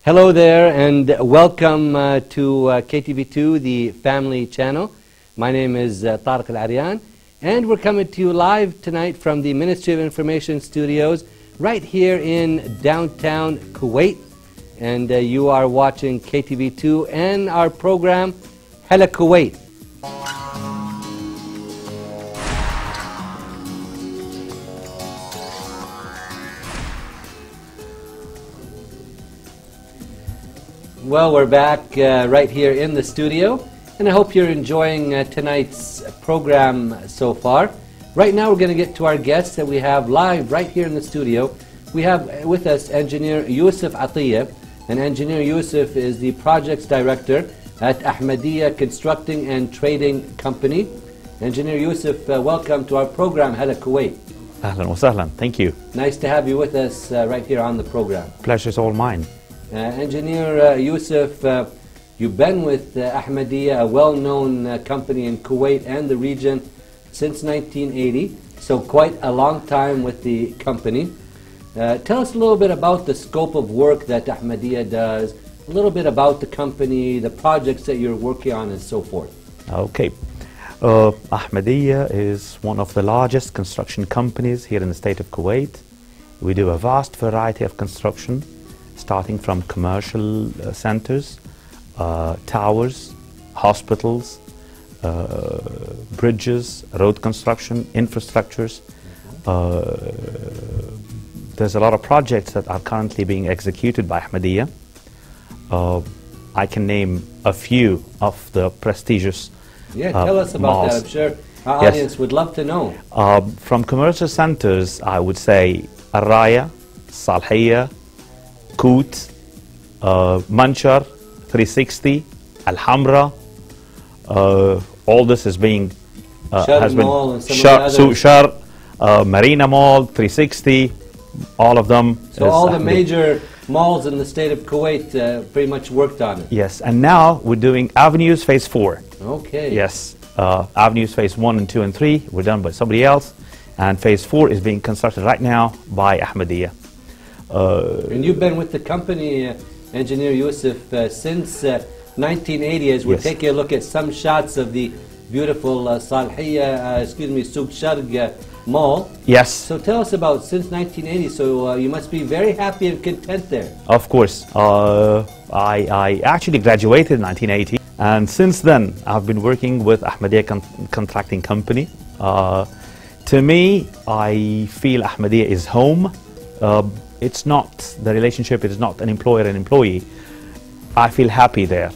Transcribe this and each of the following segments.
Hello there and welcome to KTV2, the family channel. My name is Tariq Al-Aryan and we're coming to you live tonight from the Ministry of Information studios right here in downtown Kuwait. And you are watching KTV2 and our program Hala Kuwait. Well, we're back right here in the studio, and I hope you're enjoying tonight's program so far. Right now we're going to get to our guests that we have live right here in the studio. We have with us Engr.Yousef Attia, and Engr.Yousef is the Projects Director at Ahmadiyya Constructing and Trading Company. Engr.Yousef, welcome to our program, Hala Kuwait. Ahlan wa sahlan, thank you. Nice to have you with us right here on the program. Pleasure's all mine. Engr.Yousef, you've been with Ahmadiyya, a well-known company in Kuwait and the region since 1980, so quite a long time with the company. Tell us a little bit about the scope of work that Ahmadiyya does, a little bit about the company, the projects that you're working on and so forth. Okay. Ahmadiyya is one of the largest construction companies here in the state of Kuwait. We do a vast variety of construction, starting from commercial centers, towers, hospitals, bridges, road construction, infrastructures. There's a lot of projects that are currently being executed by Ahmadiyya. I can name a few of the prestigious tell us about malls. that. I'm sure our audience would love to know. From commercial centers, I would say Al-Raya, Salhiyya, Koot, Manshar, 360, Al-Hamra. All this is being Shar Mall and some Shar, Marina Mall, 360, all of them. So all the major malls in the state of Kuwait pretty much worked on it. Yes, and now we're doing Avenues Phase 4. Okay. Yes, Avenues Phase 1 and 2 and 3 were done by somebody else, and Phase 4 is being constructed right now by Ahmadiyya. And you've been with the company, Engr.Yousef, since 1980, as we're taking a look at some shots of the beautiful Salhiyya, Souk Sharg Mall. Yes. So tell us about since 1980, so you must be very happy and content there. Of course. I actually graduated in 1980, and since then I've been working with Ahmadiyya Contracting Company. To me, I feel Ahmadiyya is home. It's not, the relationship is not an employer and employee. I feel happy there.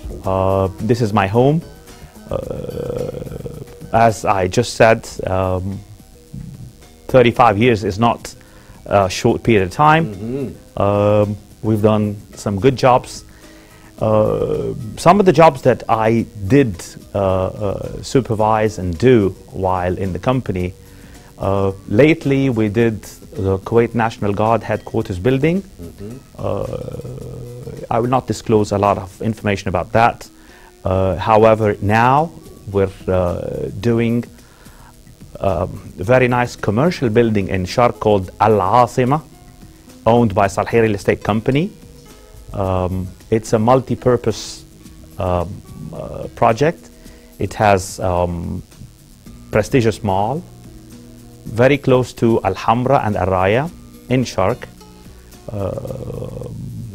This is my home. As I just said, 35 years is not a short period of time. We've done some good jobs. Some of the jobs that I did supervise and do while in the company, lately we did the Kuwait National Guard headquarters building. I will not disclose a lot of information about that. However, now we're doing a very nice commercial building in Sharq called Al-Asima, owned by Salhiyya Real Estate Company. It's a multi-purpose project. It has prestigious mall, very close to Al-Hamra and Al-Raya in Sharq.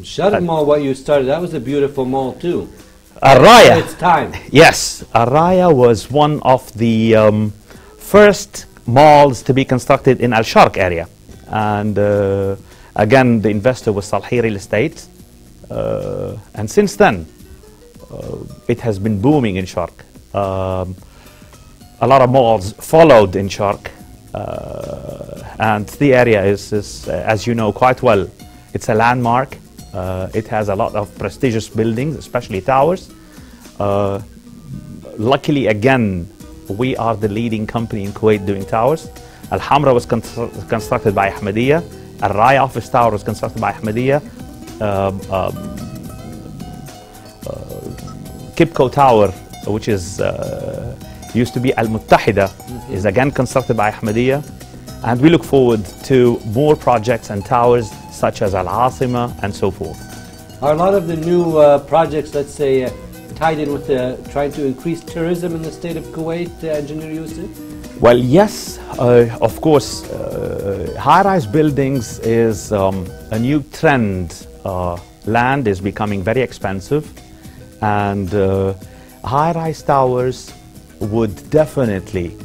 Sharq Mall, what you started, that was a beautiful mall too. Al-Raya. At its time. Yes, Al-Raya was one of the first malls to be constructed in Al-Sharq area. And again, the investor was Salhiyya Real Estate. And since then, it has been booming in Sharq. A lot of malls followed in Sharq. And the area is, as you know quite well, it's a landmark. It has a lot of prestigious buildings, especially towers. Luckily, again, we are the leading company in Kuwait doing towers. Al-Hamra was constructed by Ahmadiyya. Al-Raya office tower was constructed by Ahmadiyya. Kipco Tower, which is used to be Al-Muttahida, is again constructed by Ahmadiyya. And we look forward to more projects and towers such as Al-Asima and so forth. Are a lot of the new projects, let's say, tied in with trying to increase tourism in the state of Kuwait, Engineer Yousef? Well, yes, of course. High-rise buildings is a new trend. Land is becoming very expensive, and high-rise towers would definitely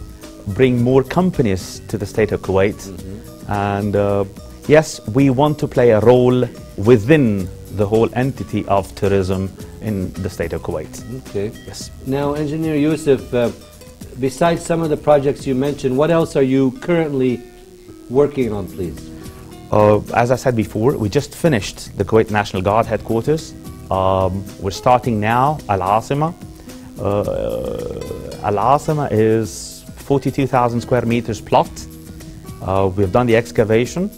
bring more companies to the state of Kuwait. And yes, we want to play a role within the whole entity of tourism in the state of Kuwait. Okay. Yes. Now, Engineer Yousef, besides some of the projects you mentioned, what else are you currently working on, please? As I said before, we just finished the Kuwait National Guard headquarters. We're starting now Al-Asima. Al-Asima is 42,000 square meters plot. We've done the excavation.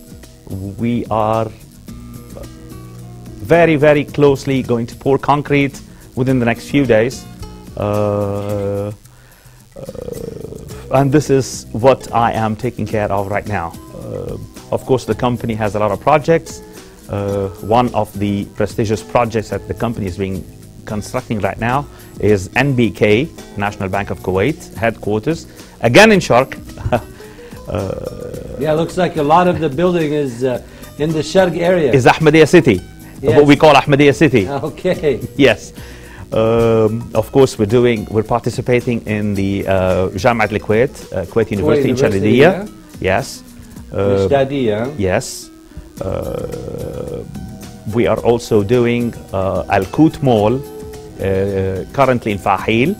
We are very, very closely going to pour concrete within the next few days. And this is what I am taking care of right now. Of course, the company has a lot of projects. One of the prestigious projects that the company is constructing right now is NBK, National Bank of Kuwait, headquarters, again in Sharq. Yeah, looks like a lot of the building is in the Sharq area. Is Ahmadiyya City, yes. What we call Ahmadiyya City. Okay. Yes. Of course, we're participating in the Jamiat al-Kuwait, Kuwait University in Sharjah. Yeah. Yes. Shtadiya. Yes. We are also doing Al-Kut Mall, currently in Fahil,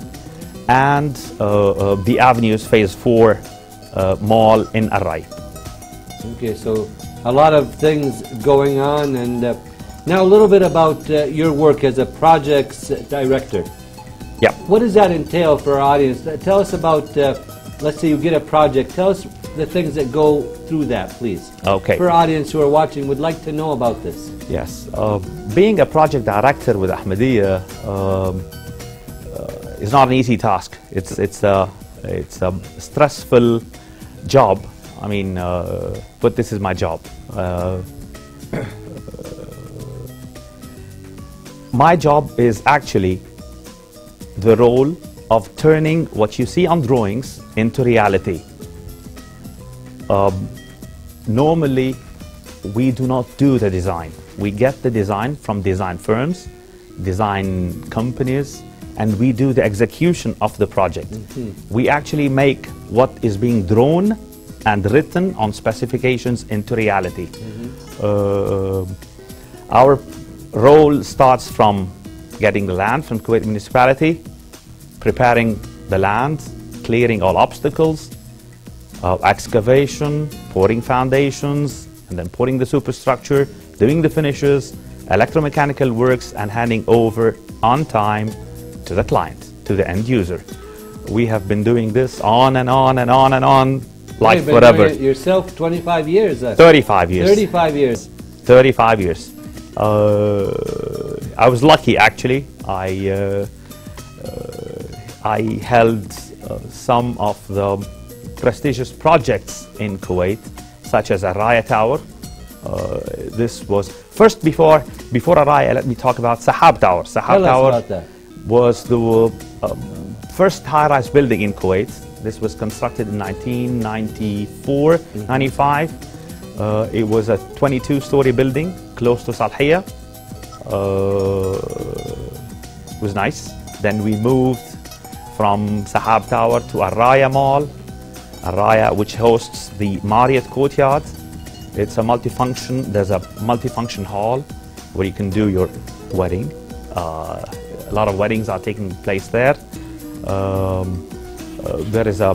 and the Avenues Phase 4 Mall in Array. Okay, so a lot of things going on, and now a little bit about your work as a projects director. Yeah. What does that entail for our audience? Tell us about, let's say you get a project, tell us the things that go through that, please. Okay. For our audience who are watching, would like to know about this. Yes. Being a project director with Ahmadiyya is not an easy task. It's a stressful job. I mean, but this is my job. My job is actually the role of turning what you see on drawings into reality. Normally, we do not do the design. We get the design from design firms, design companies, and we do the execution of the project. We actually make what is being drawn and written on specifications into reality. Our role starts from getting the land from Kuwait municipality, preparing the land, clearing all obstacles, excavation, pouring foundations, and then pouring the superstructure, doing the finishes, electromechanical works, and handing over on time to the client, to the end user. We have been doing this on and on and on and on, like forever. Yourself, 25 years? 35 years. 35 years. 35 years. I was lucky, actually. I held some of the prestigious projects in Kuwait, such as Araya Tower. This was first before Araya. Let me talk about Sahab Tower. Sahab Tower was the first high-rise building in Kuwait. This was constructed in 1994, 95. It was a 22-story building close to Salhiyya. It was nice. Then we moved from Sahab Tower to Araya Mall. Araya, which hosts the Marriott Courtyard. It's a multifunction. There's a multifunction hall where you can do your wedding. A lot of weddings are taking place there. There is a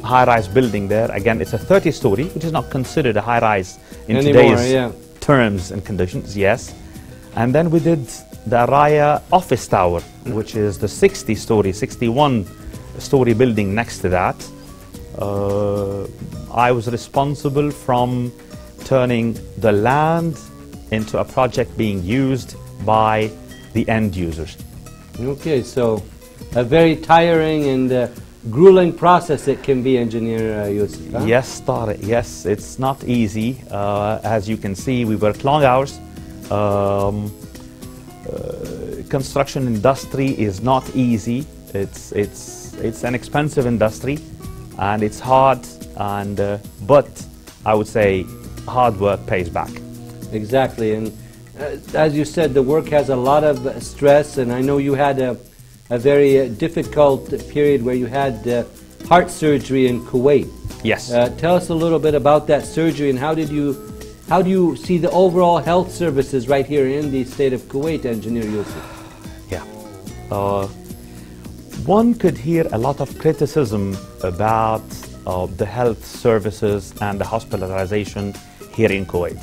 high-rise building there. Again, it's a 30-story, which is not considered a high-rise in today's terms and conditions. Yes. And then we did the Araya office tower, which is the 60-story, 61-story building next to that. I was responsible from turning the land into a project being used by the end users. Okay, so a very tiring and grueling process it can be, Engineer Yousef. Huh? Yes, Tariq, yes, it's not easy. As you can see, we work long hours. construction industry is not easy. It's an expensive industry, and it's hard. But I would say hard work pays back. Exactly, and as you said, the work has a lot of stress, and I know you had a very difficult period where you had heart surgery in Kuwait. Yes. Tell us a little bit about that surgery, and how do you see the overall health services right here in the state of Kuwait, Engineer Yousef? Yeah. One could hear a lot of criticism about the health services and the hospitalization here in Kuwait.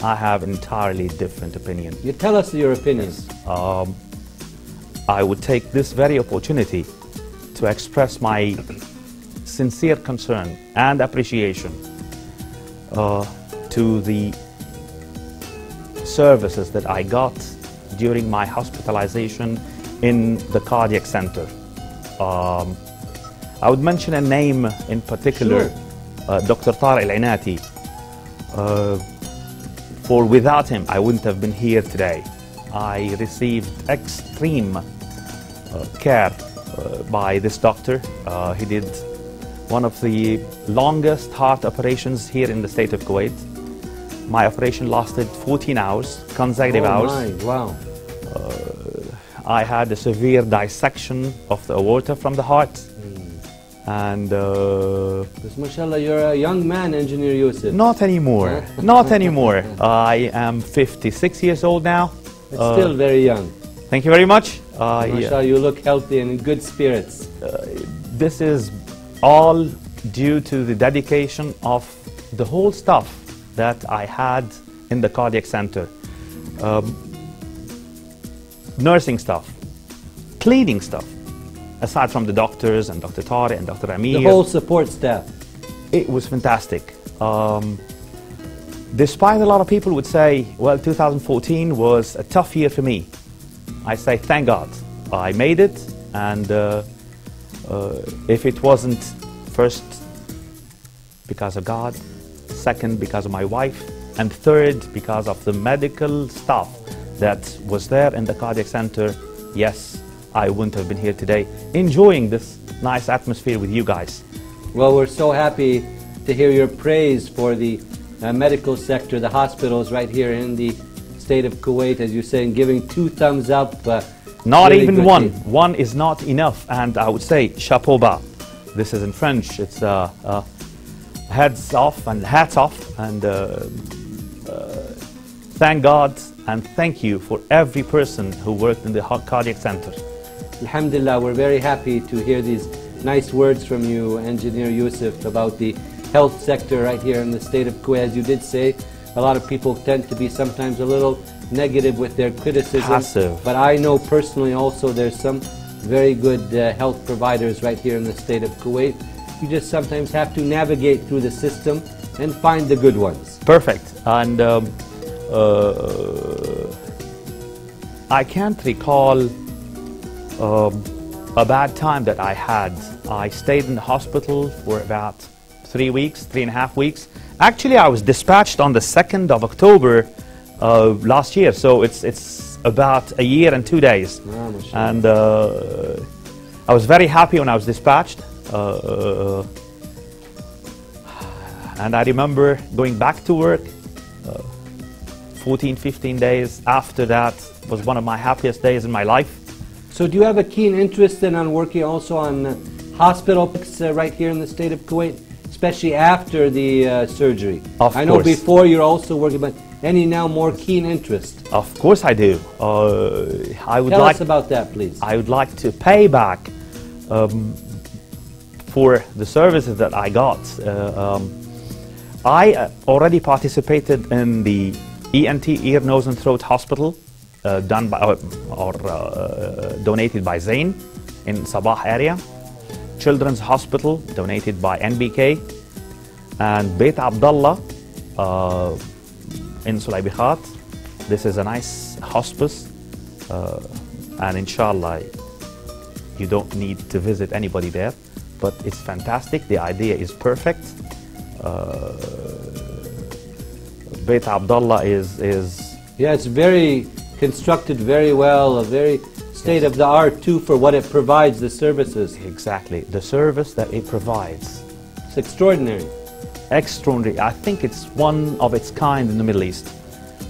I have an entirely different opinion. You tell us your opinion. Yes. I would take this very opportunity to express my sincere concern and appreciation to the services that I got during my hospitalization in the cardiac center. I would mention a name in particular, sure. Dr. Tariq Al-Inati. For without him, I wouldn't have been here today. I received extreme care by this doctor. He did one of the longest heart operations here in the state of Kuwait. My operation lasted 14 hours, consecutive hours. Oh my, wow. I had a severe dissection of the aorta from the heart. And Because mashallah, you're a young man, Engineer Yousef. not anymore, not anymore. I am 56 years old now. It's still very young. Thank you very much. Mashallah, you look healthy and in good spirits. This is all due to the dedication of the whole staff that I had in the cardiac center. Nursing staff, cleaning staff, aside from the doctors and Dr. Tariq and Dr. Amir. The whole support staff. It was fantastic. Despite a lot of people would say, well, 2014 was a tough year for me. I say, thank God, I made it, and if it wasn't first because of God, second because of my wife, and third because of the medical staff that was there in the cardiac center, yes, I wouldn't have been here today enjoying this nice atmosphere with you guys. Well, we're so happy to hear your praise for the medical sector, the hospitals right here in the state of Kuwait, as you're saying, giving 2 thumbs up. Not really even good one. thing. One is not enough, and I would say chapeau bas. This is in French. It's heads off and hats off, and thank God and thank you for every person who worked in the cardiac center. Alhamdulillah, we're very happy to hear these nice words from you, Engineer Yousef, about the health sector right here in the state of Kuwait. As you did say, a lot of people tend to be sometimes a little negative with their criticism. Passive. But I know personally also there's some very good health providers right here in the state of Kuwait. You just sometimes have to navigate through the system and find the good ones. Perfect. And I can't recall a bad time that I had. I stayed in the hospital for about 3 weeks, 3.5 weeks. Actually, I was dispatched on the 2nd of October last year, so it's about a year and 2 days. And I was very happy when I was dispatched. And I remember going back to work 14, 15 days after that was one of my happiest days in my life. So do you have a keen interest then on working also on hospitals right here in the state of Kuwait, especially after the surgery? Of I know course. before you're also working, but any now more keen interest? Of course I do. I would Tell like us about that, please. I would like to pay back for the services that I got. I already participated in the ENT, ear, nose and throat hospital done by or donated by Zain in Sabah area. Children's Hospital donated by NBK, and Beit Abdullah in Sulaybikhat. This is a nice hospice, and inshallah you don't need to visit anybody there, but it's fantastic. The idea is perfect. Beit Abdullah is Yeah, it's very constructed very well, a very state-of-the-art too for what it provides, the services. Exactly, the service that it provides. It's extraordinary. Extraordinary. I think it's one of its kind in the Middle East.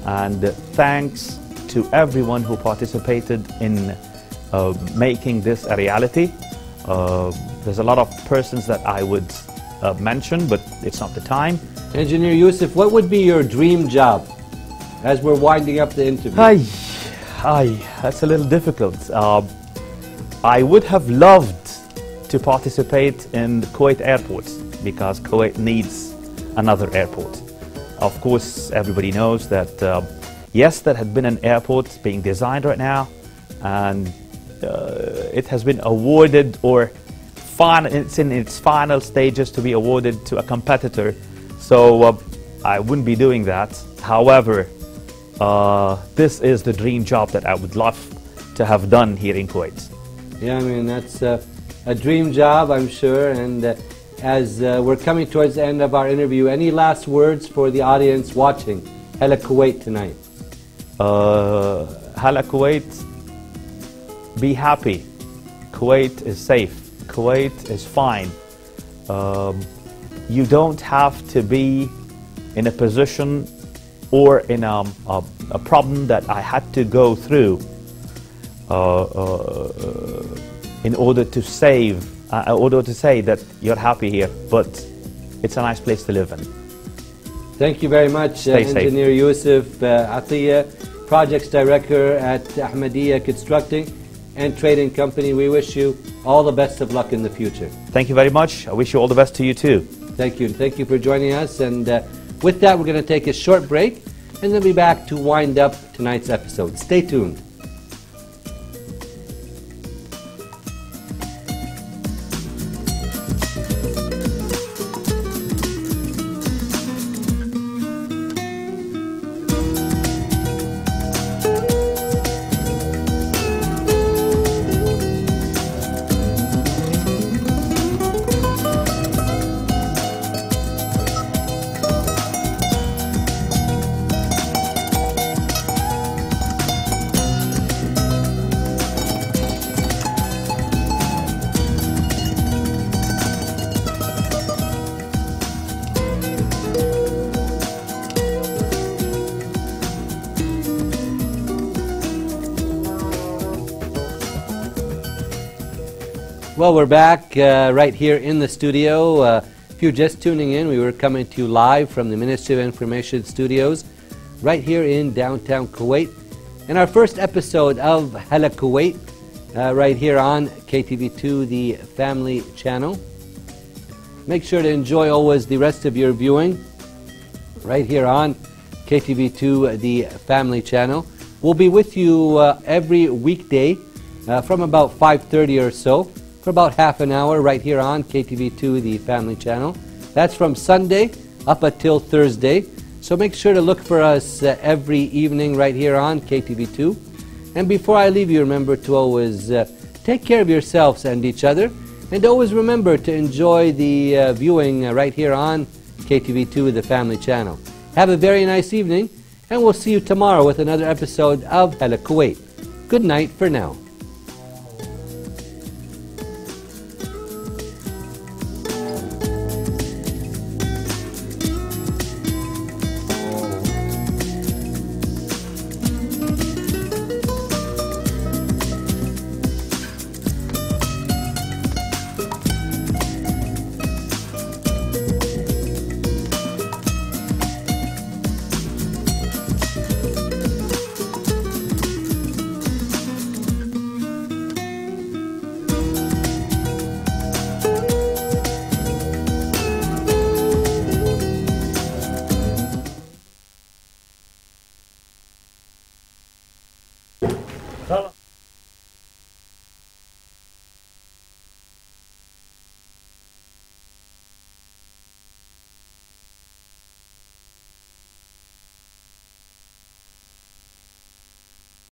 And thanks to everyone who participated in making this a reality. There's a lot of persons that I would mention, but it's not the time. Engineer Yousef, what would be your dream job as we're winding up the interview? That's a little difficult. I would have loved to participate in the Kuwait airport because Kuwait needs another airport. Of course, everybody knows that, yes, there had been an airport being designed right now, and it has been awarded, or it's in its final stages to be awarded to a competitor. So I wouldn't be doing that. However, this is the dream job that I would love to have done here in Kuwait. Yeah, I mean, that's a dream job, I'm sure. And as we're coming towards the end of our interview, any last words for the audience watching Hala Kuwait tonight? Hala Kuwait, be happy. Kuwait is safe. Kuwait is fine. You don't have to be in a position or in a problem that I had to go through in order to say that you're happy here, but it's a nice place to live in. Thank you very much, Engineer Yousef Attia, Projects Director at Ahmadiyya Constructing and Trading Company. We wish you all the best of luck in the future. Thank you very much. I wish you all the best to you too. Thank you. Thank you for joining us. And with that, we're going to take a short break and then be back to wind up tonight's episode. Stay tuned. Well, we're back right here in the studio. If you're just tuning in, we were coming to you live from the Ministry of Information studios right here in downtown Kuwait. In our first episode of Hala Kuwait, right here on KTV2, the family channel. Make sure to enjoy always the rest of your viewing right here on KTV2, the family channel. We'll be with you every weekday from about 5:30 or so, for about half an hour right here on KTV2, the family channel. That's from Sunday up until Thursday. So make sure to look for us every evening right here on KTV2. And before I leave you, remember to always take care of yourselves and each other. And always remember to enjoy the viewing right here on KTV2, the family channel. Have a very nice evening, and we'll see you tomorrow with another episode of Hala Kuwait. Good night for now.